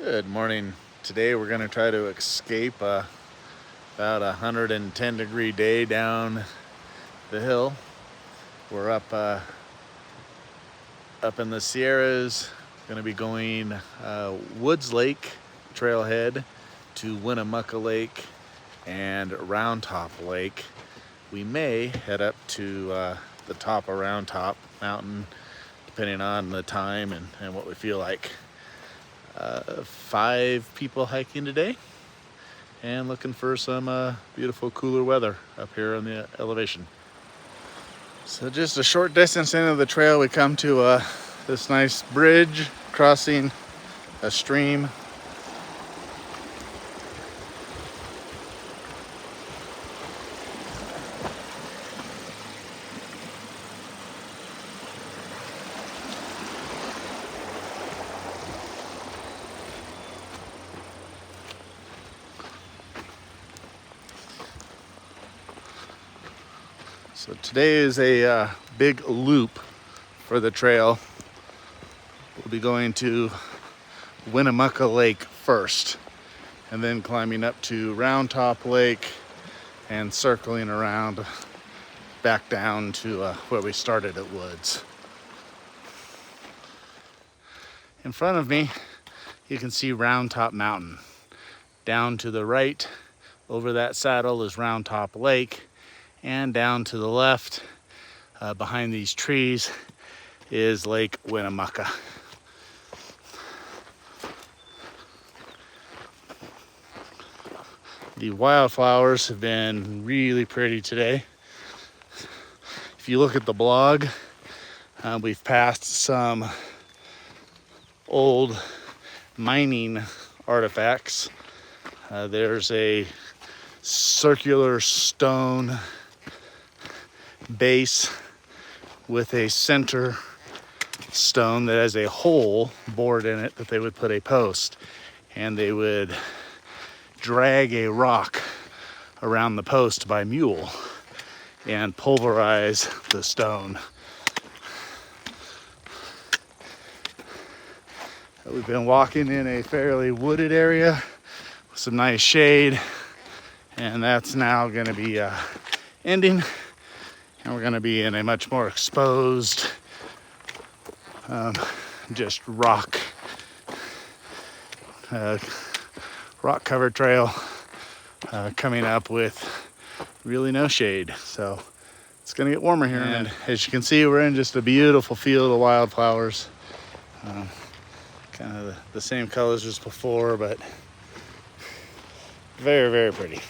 Good morning. Today we're going to try to escape about 110-degree day down the hill. We're up in the Sierras. Going to be going Woods Lake trailhead to Winnemucca Lake and Round Top Lake. We may head up to the top of Round Top Mountain depending on the time and what we feel like. 5 people hiking today and looking for some beautiful cooler weather up here on the elevation. So just a short distance into the trail we come to this nice bridge crossing a stream. So today is a big loop for the trail. We'll be going to Winnemucca Lake first, and then climbing up to Round Top Lake and circling around back down to where we started at Woods. In front of me, you can see Round Top Mountain. Down to the right, over that saddle, is Round Top Lake. And down to the left, behind these trees, is Lake Winnemucca. The wildflowers have been really pretty today. If you look at the blog, we've passed some old mining artifacts. There's a circular stone base with a center stone that has a hole bored in it that they would put a post, and they would drag a rock around the post by mule and pulverize the stone. We've been walking in a fairly wooded area with some nice shade, and that's now going to be ending, and we're going to be in a much more exposed just rock covered trail coming up with really no shade. So it's going to get warmer here, and as you can see, we're in just a beautiful field of wildflowers, kind of the same colors as before, but very, very pretty.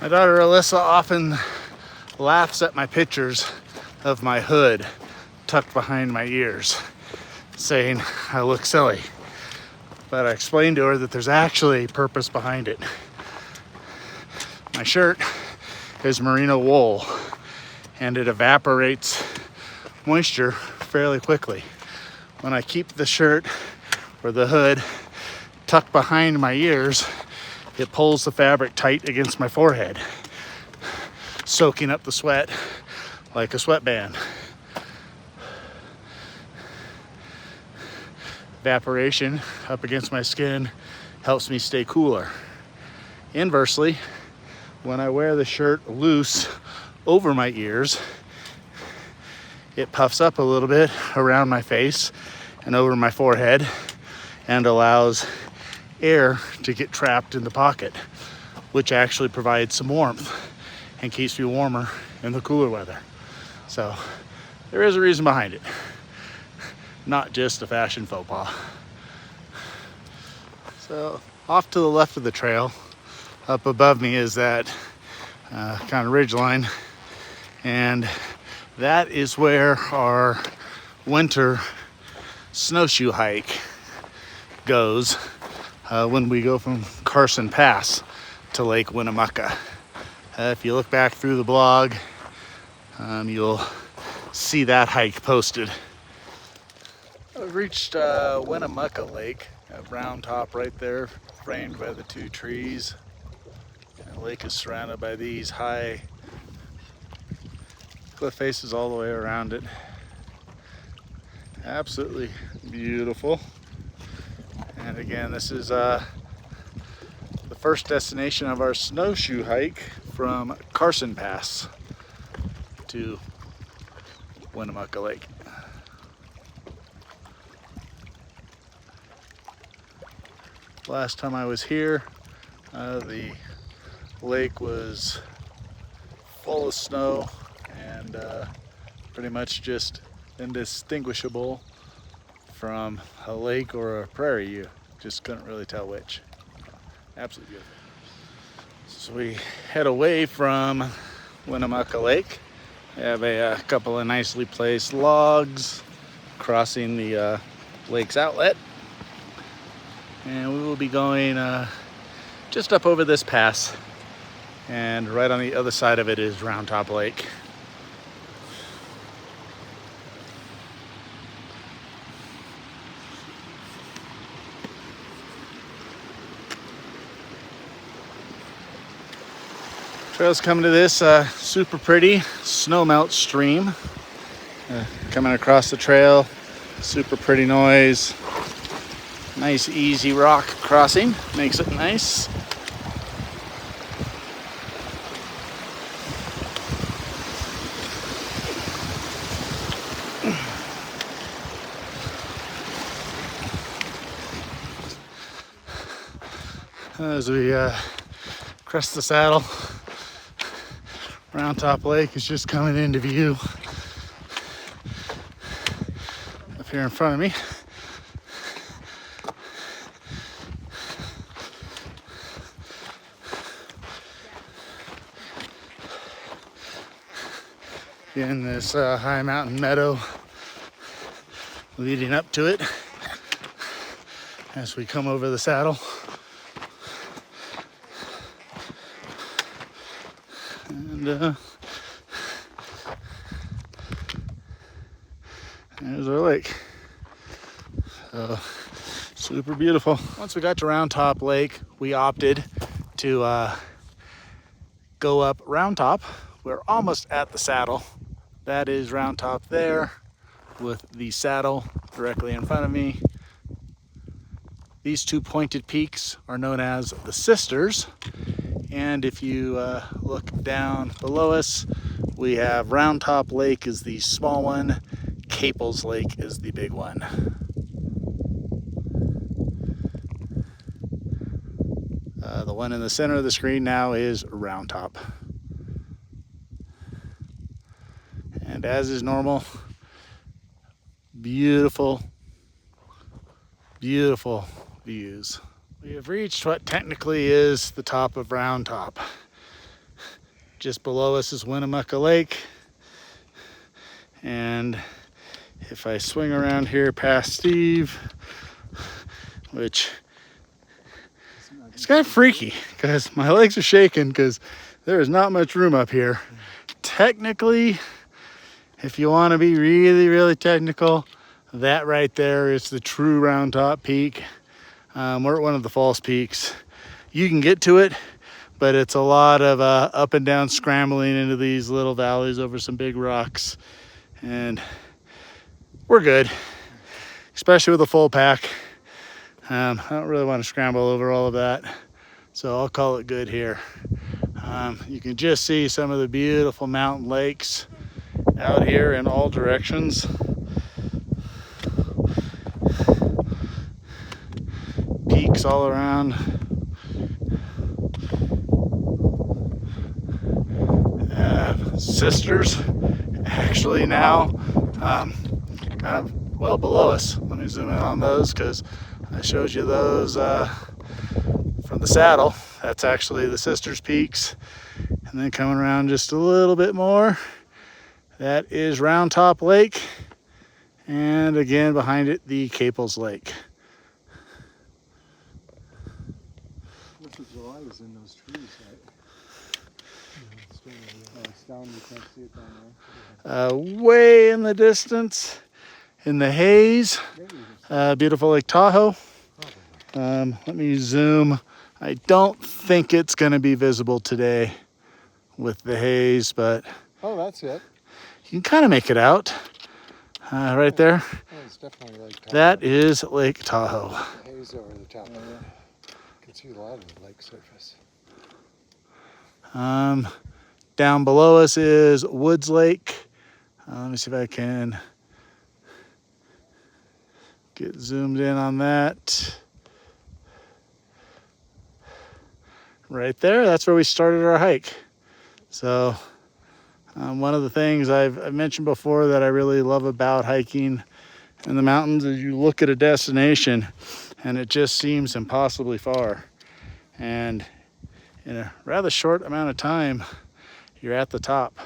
My daughter Alyssa often laughs at my pictures of my hood tucked behind my ears, saying I look silly. But I explained to her that there's actually a purpose behind it. My shirt is merino wool, and it evaporates moisture fairly quickly. When I keep the shirt or the hood tucked behind my ears, it pulls the fabric tight against my forehead, soaking up the sweat like a sweatband. Evaporation up against my skin helps me stay cooler. Inversely, when I wear the shirt loose over my ears, it puffs up a little bit around my face and over my forehead and allows air to get trapped in the pocket, which actually provides some warmth and keeps me warmer in the cooler weather. So there is a reason behind it, not just a fashion faux pas. So off to the left of the trail, up above me, is that kind of ridge line, and that is where our winter snowshoe hike goes when we go from Carson Pass to Lake Winnemucca. If you look back through the blog, you'll see that hike posted. I've reached Winnemucca Lake at Round Top right there, framed by the 2 trees. The lake is surrounded by these high cliff faces all the way around it. Absolutely beautiful. And again, this is the first destination of our snowshoe hike from Carson Pass to Winnemucca Lake. Last time I was here, the lake was full of snow and pretty much just indistinguishable from a lake or a prairie. You just couldn't really tell which. Absolutely beautiful. So we head away from Winnemucca Lake. We have a couple of nicely placed logs crossing the lake's outlet. And we will be going just up over this pass. And right on the other side of it is Round Top Lake. Trail's coming to this super pretty snowmelt stream. Coming across the trail, super pretty noise. Nice easy rock crossing, makes it nice. As we crest the saddle, Round Top Lake is just coming into view up here in front of me. In this high mountain meadow leading up to it as we come over the saddle. And there's our lake. So super beautiful. Once we got to Round Top Lake, we opted to go up Round Top. We're almost at the saddle. That is Round Top there with the saddle directly in front of me. These two pointed peaks are known as the Sisters. And if you look down below us, we have Round Top Lake is the small one, Caples Lake is the big one. The one in the center of the screen now is Round Top. And as is normal, beautiful, beautiful views. We have reached what technically is the top of Round Top. Just below us is Winnemucca Lake. And if I swing around here past Steve, which it's kind of freaky because my legs are shaking because there is not much room up here. Technically, if you want to be really, really technical, that right there is the true Round Top peak. We're at one of the false peaks. You can get to it, but it's a lot of up and down scrambling into these little valleys over some big rocks. And we're good, especially with a full pack. I don't really want to scramble over all of that, so I'll call it good here. You can just see some of the beautiful mountain lakes out here in all directions. Peaks all around. Sisters actually now kind of well below us. Let me zoom in on those because I showed you those from the saddle. That's actually the Sisters Peaks. And then coming around just a little bit more, that is Round Top Lake. And again, behind it, the Caples Lake. This was while I was in those trees, right? It's down, you can't see it down there. Way in the distance, in the haze, beautiful Lake Tahoe. Let me zoom. I don't think it's going to be visible today with the haze, but oh, that's it. You can kind of make it out right there. Oh, it's definitely Lake Tahoe. That is Lake Tahoe. The haze over the top of it. You can see a lot of the lake surface. Down below us is Woods Lake. Let me see if I can get zoomed in on that. Right there, that's where we started our hike. So one of the things I've mentioned before that I really love about hiking in the mountains is you look at a destination and it just seems impossibly far. And in a rather short amount of time, you're at the top.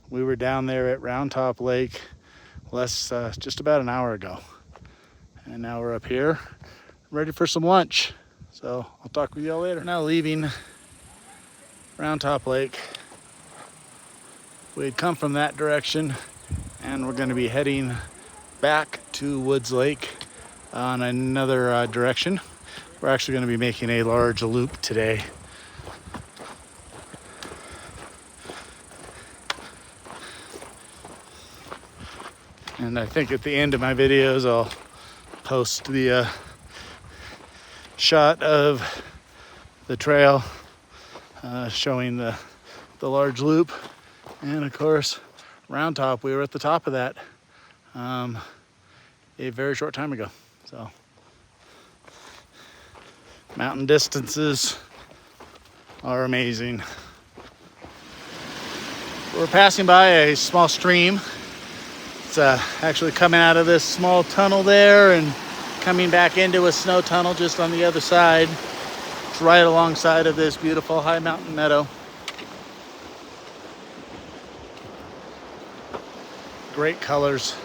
We were down there at Round Top Lake just about an hour ago. And now we're up here, ready for some lunch. So I'll talk with y'all later. Now leaving Round Top Lake. We'd come from that direction and we're gonna be heading back to Woods Lake on another direction. We're actually gonna be making a large loop today. And I think at the end of my videos, I'll post the shot of the trail showing the large loop. And of course, Round Top, we were at the top of that a very short time ago. So, mountain distances are amazing. We're passing by a small stream. It's actually coming out of this small tunnel there and coming back into a snow tunnel just on the other side. It's right alongside of this beautiful high mountain meadow. Great colors.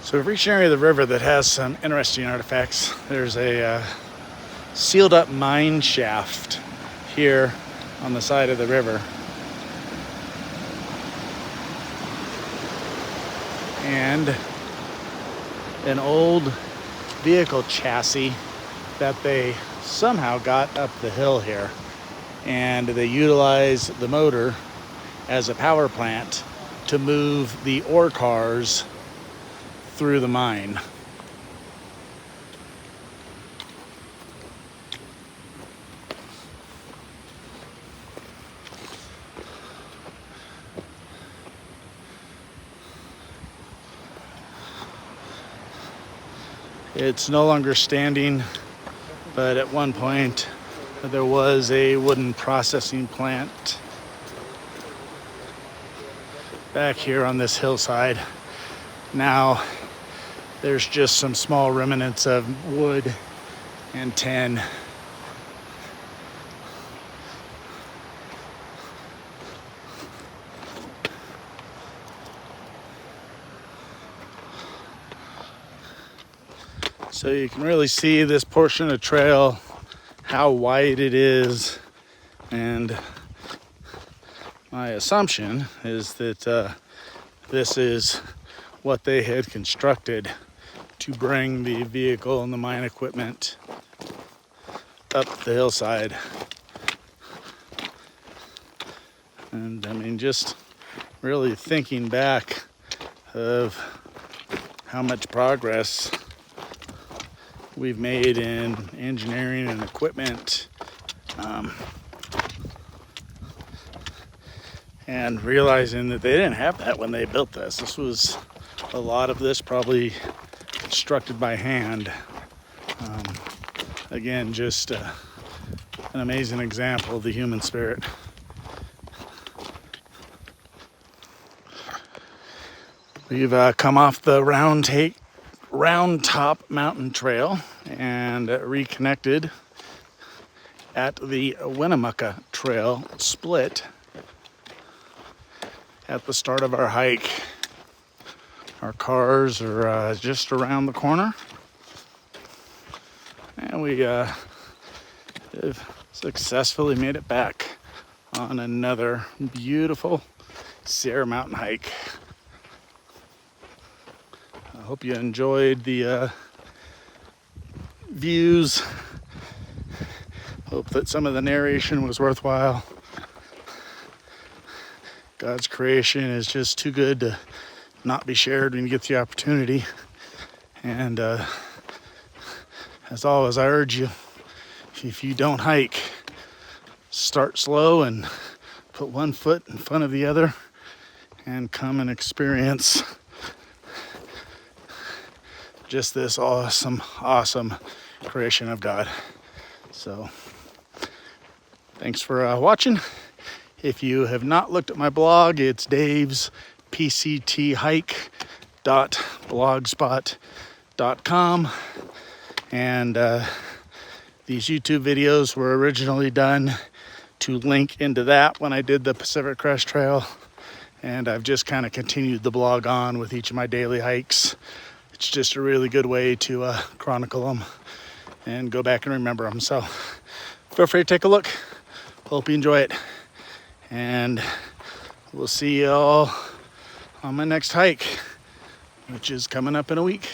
So we've reached an area of the river that has some interesting artifacts. There's a sealed up mine shaft here on the side of the river. And an old vehicle chassis that they somehow got up the hill here. And they utilize the motor as a power plant to move the ore cars through the mine. It's no longer standing, but at one point there was a wooden processing plant back here on this hillside. Now there's just some small remnants of wood and tin. So you can really see this portion of trail, how wide it is, and my assumption is that this is what they had constructed to bring the vehicle and the mine equipment up the hillside. And I mean, just really thinking back of how much progress we've made in engineering and equipment, and realizing that they didn't have that when they built this. This was a lot of this probably constructed by hand. Again, just an amazing example of the human spirit. We've come off the Round Top Mountain Trail and reconnected at the Winnemucca Trail split at the start of our hike. Our cars are just around the corner, and we have successfully made it back on another beautiful Sierra Mountain hike. I hope you enjoyed the views. Hope that some of the narration was worthwhile. God's creation is just too good to not be shared when you get the opportunity. And as always, I urge you, if you don't hike, start slow and put one foot in front of the other and come and experience just this awesome, awesome creation of God. So, thanks for watching. If you have not looked at my blog, it's davespcthike.blogspot.com. And these YouTube videos were originally done to link into that when I did the Pacific Crest Trail. And I've just kind of continued the blog on with each of my daily hikes. It's just a really good way to chronicle them and go back and remember them. So feel free to take a look. Hope you enjoy it. And we'll see you all on my next hike, which is coming up in a week.